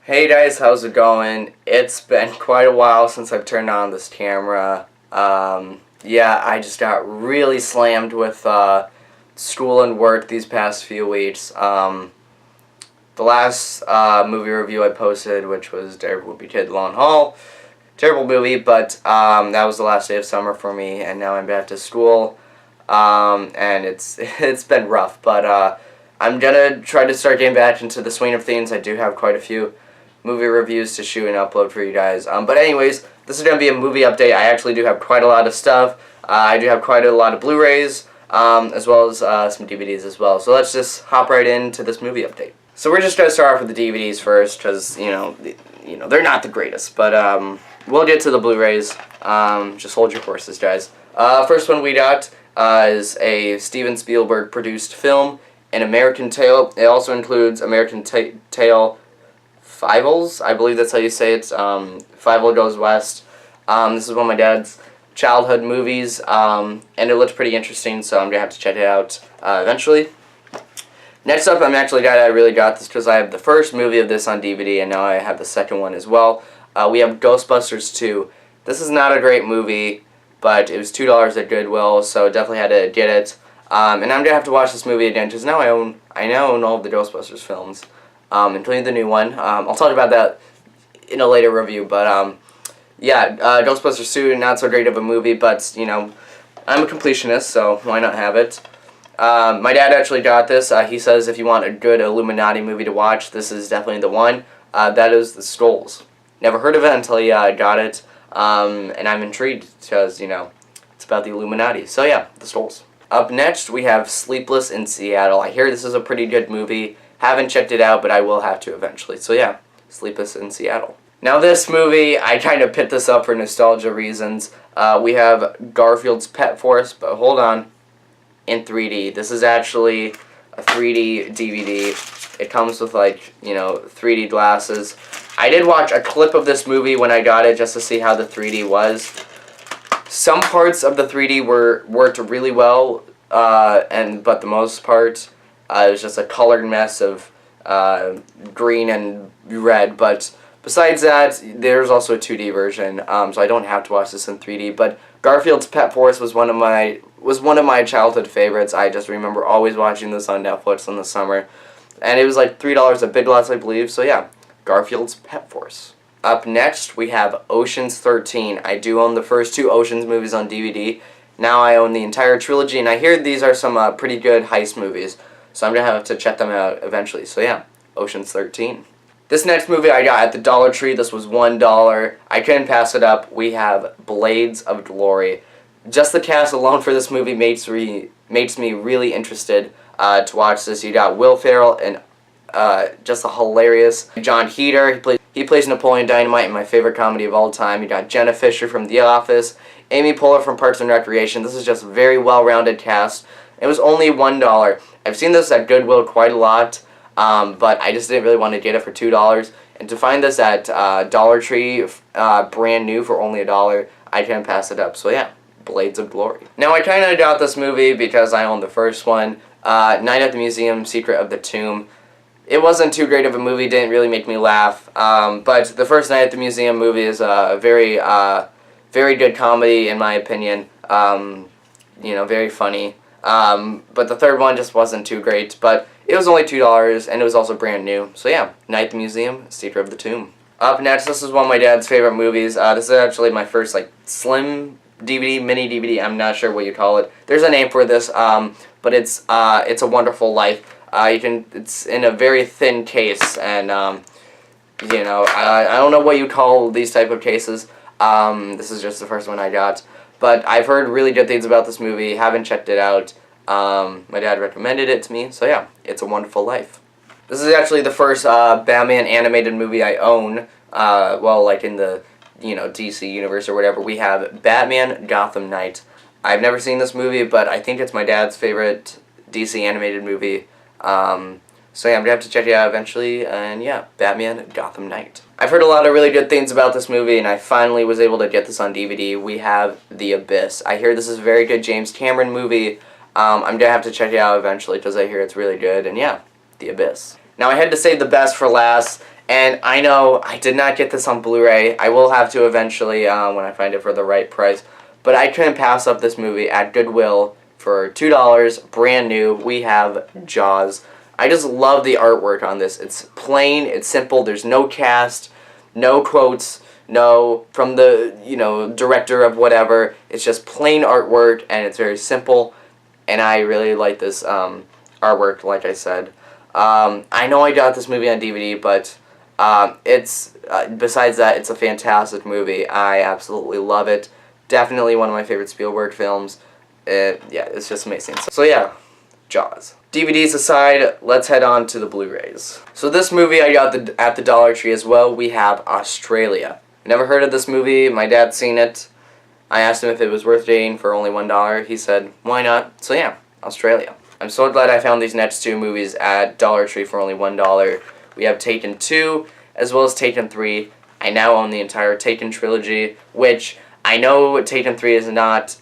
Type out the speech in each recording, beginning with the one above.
Hey guys, how's it going? It's been quite a while since I've turned on this camera. Yeah, I just got really slammed with school and work these past few weeks. The last movie review I posted, which was Terrible Movie Kid Long Haul, terrible movie, but that was the last day of summer for me, and now I'm back to school, and it's been rough, but I'm gonna try to start getting back into the swing of things. I do have quite a few movie reviews to shoot and upload for you guys. But anyways, this is going to be a movie update. I actually do have quite a lot of stuff. I do have quite a lot of Blu-rays, as well as some DVDs as well. So let's just hop right into this movie update. So we're just going to start off with the DVDs first, because, they're not the greatest. But we'll get to the Blu-rays. Just hold your horses, guys. First one we got is a Steven Spielberg produced film, An American Tail. It also includes American Tail Fievel, I believe that's how you say it. Fievel Goes West. This is one of my dad's childhood movies, and it looks pretty interesting, so I'm going to have to check it out eventually. Next up, I'm actually glad I really got this because I have the first movie of this on DVD, and now I have the second one as well. We have Ghostbusters 2. This is not a great movie, but it was $2 at Goodwill, so definitely had to get it. And I'm going to have to watch this movie again because now I now own all of the Ghostbusters films. Including the new one. I'll talk about that in a later review, but yeah, Ghostbusters 2, not so great of a movie, but, I'm a completionist, so why not have it? My dad actually got this. He says if you want a good Illuminati movie to watch, this is definitely the one. That is The Skulls. Never heard of it until he got it, and I'm intrigued because, it's about the Illuminati. So yeah, The Skulls. Up next, we have Sleepless in Seattle. I hear this is a pretty good movie. Haven't checked it out, but I will have to eventually. So yeah, Sleepless in Seattle. Now this movie, I kind of picked this up for nostalgia reasons. We have Garfield's Pet Force, but hold on, in 3D. This is actually a 3D DVD. It comes with 3D glasses. I did watch a clip of this movie when I got it just to see how the 3D was. Some parts of the 3D worked really well, but the most part, it was just a colored mess of green and red, but besides that, there's also a 2D version, so I don't have to watch this in 3D. But Garfield's Pet Force was one of my childhood favorites. I just remember always watching this on Netflix in the summer, and it was like $3 at Big Lots, I believe. So yeah, Garfield's Pet Force. Up next, we have Ocean's 13. I do own the first two Ocean's movies on DVD. Now I own the entire trilogy, and I hear these are some pretty good heist movies. So I'm going to have to check them out eventually. So yeah, Ocean's 13. This next movie I got at the Dollar Tree. This was $1. I couldn't pass it up. We have Blades of Glory. Just the cast alone for this movie makes me really interested to watch this. You got Will Ferrell and just a hilarious John Heder. He plays Napoleon Dynamite in my favorite comedy of all time. You got Jenna Fisher from The Office, Amy Poehler from Parks and Recreation. This is just a very well-rounded cast. It was only $1. I've seen this at Goodwill quite a lot, but I just didn't really want to get it for $2. And to find this at Dollar Tree, brand new for only $1, I can't pass it up. So yeah, Blades of Glory. Now I kind of got this movie because I own the first one, Night at the Museum, Secret of the Tomb. It wasn't too great of a movie, didn't really make me laugh, but the first Night at the Museum movie is a very, very good comedy in my opinion, very funny. But the third one just wasn't too great, but it was only $2, and it was also brand new. So yeah, Night at the Museum, Secret of the Tomb. Up next, this is one of my dad's favorite movies. This is actually my first, slim DVD, mini DVD, I'm not sure what you call it. There's a name for this, but it's A Wonderful Life. It's in a very thin case, and, I don't know what you call these type of cases. This is just the first one I got. But I've heard really good things about this movie, haven't checked it out. My dad recommended it to me, so yeah, It's a Wonderful Life. This is actually the first Batman animated movie I own, in the, DC universe or whatever. We have Batman Gotham Knight. I've never seen this movie, but I think it's my dad's favorite DC animated movie. So yeah, I'm going to have to check it out eventually, and yeah, Batman Gotham Knight. I've heard a lot of really good things about this movie, and I finally was able to get this on DVD. We have The Abyss. I hear this is a very good James Cameron movie. I'm going to have to check it out eventually, because I hear it's really good, and yeah, The Abyss. Now I had to save the best for last, And I know I did not get this on Blu-ray. I will have to eventually when I find it for the right price. But I couldn't pass up this movie at Goodwill for $2, brand new. We have Jaws. I just love the artwork on this. It's plain, it's simple, there's no cast, no quotes, no from the, director of whatever. It's just plain artwork, and it's very simple, and I really like this artwork, like I said. I know I got this movie on DVD, but it's besides that, it's a fantastic movie. I absolutely love it. Definitely one of my favorite Spielberg films. Yeah, it's just amazing. So yeah, Jaws. DVDs aside, let's head on to the Blu-rays. So this movie I got at the Dollar Tree as well. We have Australia. Never heard of this movie. My dad's seen it. I asked him if it was worth dating for only $1. He said, why not? So yeah, Australia. I'm so glad I found these next two movies at Dollar Tree for only $1. We have Taken 2 as well as Taken 3. I now own the entire Taken trilogy, which I know Taken 3 is not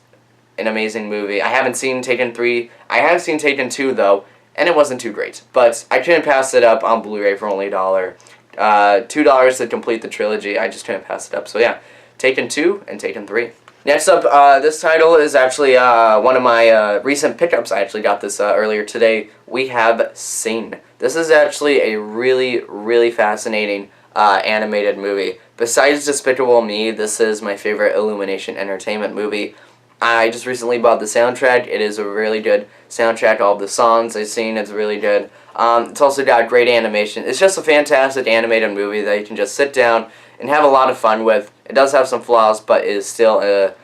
an amazing movie. I haven't seen Taken 3. I have seen Taken 2 though, and it wasn't too great. But I couldn't pass it up on Blu-ray for only $1. $2 to complete the trilogy. I just couldn't pass it up. So yeah, Taken 2 and Taken 3. Next up, this title is actually one of my recent pickups. I actually got this earlier today. We have Sing. This is actually a really, really fascinating animated movie. Besides Despicable Me, this is my favorite Illumination Entertainment movie. I just recently bought the soundtrack. It is a really good soundtrack. All of the songs I've seen, it's really good. It's also got great animation. It's just a fantastic animated movie that you can just sit down and have a lot of fun with. It does have some flaws, but it is still a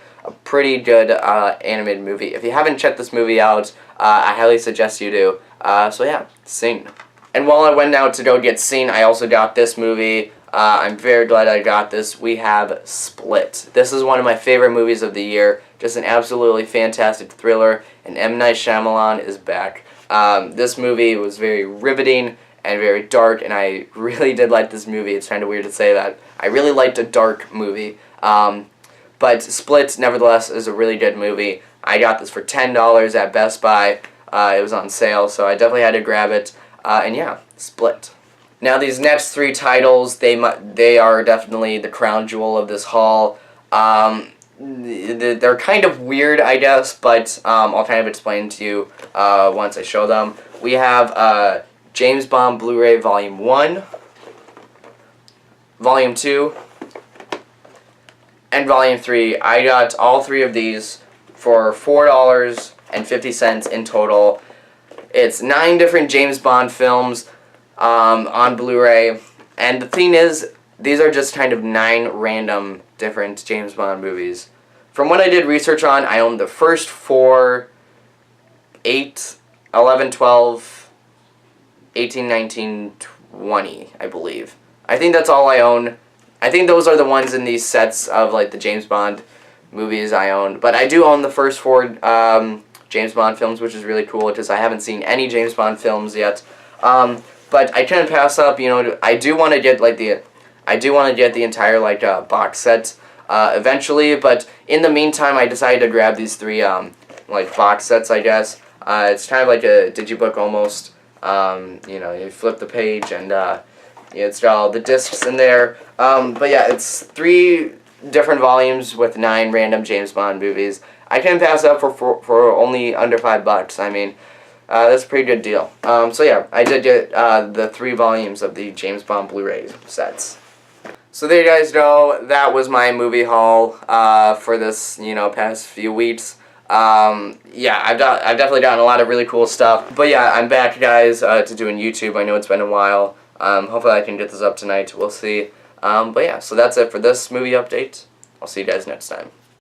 pretty good animated movie. If you haven't checked this movie out, I highly suggest you do. So yeah, Sing. And while I went out to go get Sing, I also got this movie. I'm very glad I got this. We have Split. This is one of my favorite movies of the year. Just an absolutely fantastic thriller, and M. Night Shyamalan is back. This movie was very riveting and very dark, and I really did like this movie. It's kind of weird to say that. I really liked a dark movie. But Split, nevertheless, is a really good movie. I got this for $10 at Best Buy. It was on sale, so I definitely had to grab it. And yeah, Split. Now these next three titles, they are definitely the crown jewel of this haul. They're kind of weird, I guess, but I'll kind of explain to you once I show them. We have James Bond Blu-ray Volume 1, Volume 2, and Volume 3. I got all three of these for $4.50 in total. It's 9 different James Bond films on Blu-ray, and the thing is, these are just kind of 9 random different James Bond movies. From what I did research on, I own the first 4, 8, 11, 12, 18, 19, 20, I believe. I think that's all I own. I think those are the ones in these sets of like the James Bond movies I own. But I do own the first 4 James Bond films, which is really cool because I haven't seen any James Bond films yet. But I couldn't pass up, I do want to get the entire box set eventually, but in the meantime I decided to grab these 3 box sets, I guess. It's kind of like a digibook almost. You flip the page and it's got all the discs in there. But yeah, it's 3 different volumes with 9 random James Bond movies. I couldn't pass up for only under $5. I mean, that's a pretty good deal. So yeah, I did get the 3 volumes of the James Bond Blu-ray sets. So there you guys go. That was my movie haul for this past few weeks. Yeah, I've definitely gotten a lot of really cool stuff. But yeah, I'm back, guys, to doing YouTube. I know it's been a while. Hopefully I can get this up tonight. We'll see. But yeah, so that's it for this movie update. I'll see you guys next time.